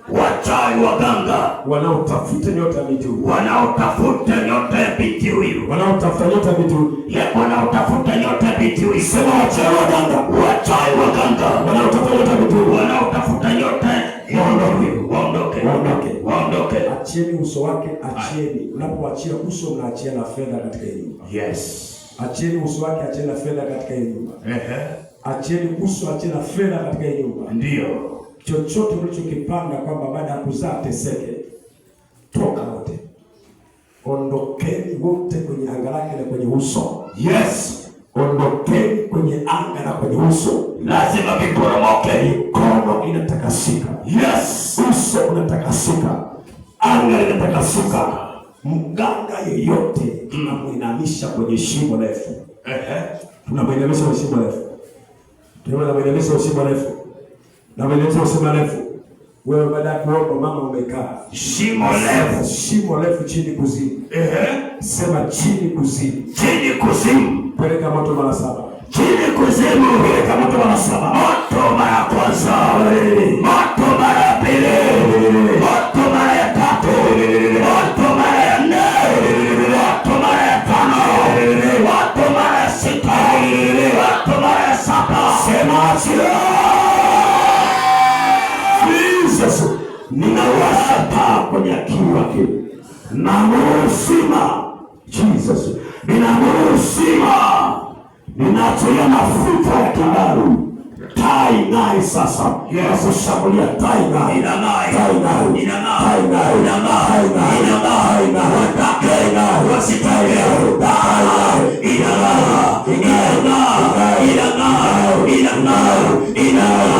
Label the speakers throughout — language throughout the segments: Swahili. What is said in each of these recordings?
Speaker 1: wachawi, waganga,
Speaker 2: wanaotafuta nyota ya binti huyu,
Speaker 1: wanaotafuta nyota ya binti huyu,
Speaker 2: wanaotafuta nyota ya binti huyu,
Speaker 1: wanaotafuta nyota ya binti huyu.
Speaker 2: Sema wachawi, waganga,
Speaker 1: wachawi, waganga,
Speaker 2: wanaotafuta nyota ya binti huyu,
Speaker 1: wanaotafuta nyota waondoke.
Speaker 2: Achieni uso wake, achieni. Unapoachia uso, unaachia na fedha katika hii nyumba.
Speaker 1: Yes.
Speaker 2: Achieni uso wake, achieni na fedha katika hii nyumba. Achieni uso, achieni na fedha katika hii nyumba.
Speaker 1: Ndio.
Speaker 2: Chochote ulichokipanga kwamba baada ya kuzaa teseke, toka wote. Ondokeni wote kwenye anga lake na kwenye uso.
Speaker 1: Yes.
Speaker 2: Ondokeni kwenye anga na kwenye uso.
Speaker 1: Lazima viporomoke.
Speaker 2: Mikono inatakasika.
Speaker 1: Yes.
Speaker 2: Uso unatakasika. Anga inatakasika. Mganga yeyote tunamuinamisha kwenye shimo refu. Tunamuinamisha kwenye shimo refu. Tunamuinamisha kwenye shimo refu. Tunamuinamisha kwenye shimo refu. Wewe baada ya kuomba mama umekaa.
Speaker 1: Shimo refu.
Speaker 2: Shimo refu chini kuzimu. Sema chini kuzimu.
Speaker 1: Chini kuzimu.
Speaker 2: Peleka moto mara 7.
Speaker 1: Chini kuzimu.
Speaker 2: Peleka moto mara 7.
Speaker 1: Moto mara kwanza. Moto mara pili. Moto mara ya tatu. Moto mara ya 4. Moto mara ya 5. Moto mara ya 6. Moto mara ya 7.
Speaker 2: Sema achia. Jesus. Ninawasha taa kwenye akili wake. Naamuru uzima. Jesus. Ninaamuru uzima. Ninaachilia mafuta ya kidaru. Taa ing'ae sasa.
Speaker 1: Yes.
Speaker 2: Kushambulia taa ing'ae.
Speaker 1: Inang'ae.
Speaker 2: Taa ing'ae.
Speaker 1: Inang'ae.
Speaker 2: Taa ing'ae.
Speaker 1: Inang'ae. Inang'ae.
Speaker 2: Watake ing'ae.
Speaker 1: Wasitake.
Speaker 2: Taa ing'ae.
Speaker 1: Inang'ae. Inang'ae. Inang'ae. Inang'ae.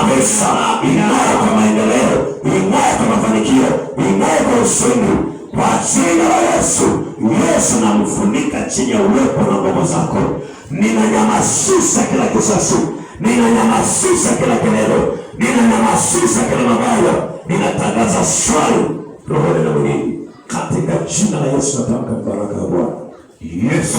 Speaker 2: Ing'ae kwa maendeleo, ing'ae kwa mafanikio, ing'ae kwa ushindi kwa jina la Yesu. Yesu namfunika chini ya uwepo na nguvu zako. Ninanyamasisha kila kisasi, ninanyamasisha kila kelele, ninanyamasisha kila mabaya. Ninatangaza shwari rohoni na mwilini katika jina la Yesu. Natamka baraka ya Bwana.
Speaker 1: Yesu.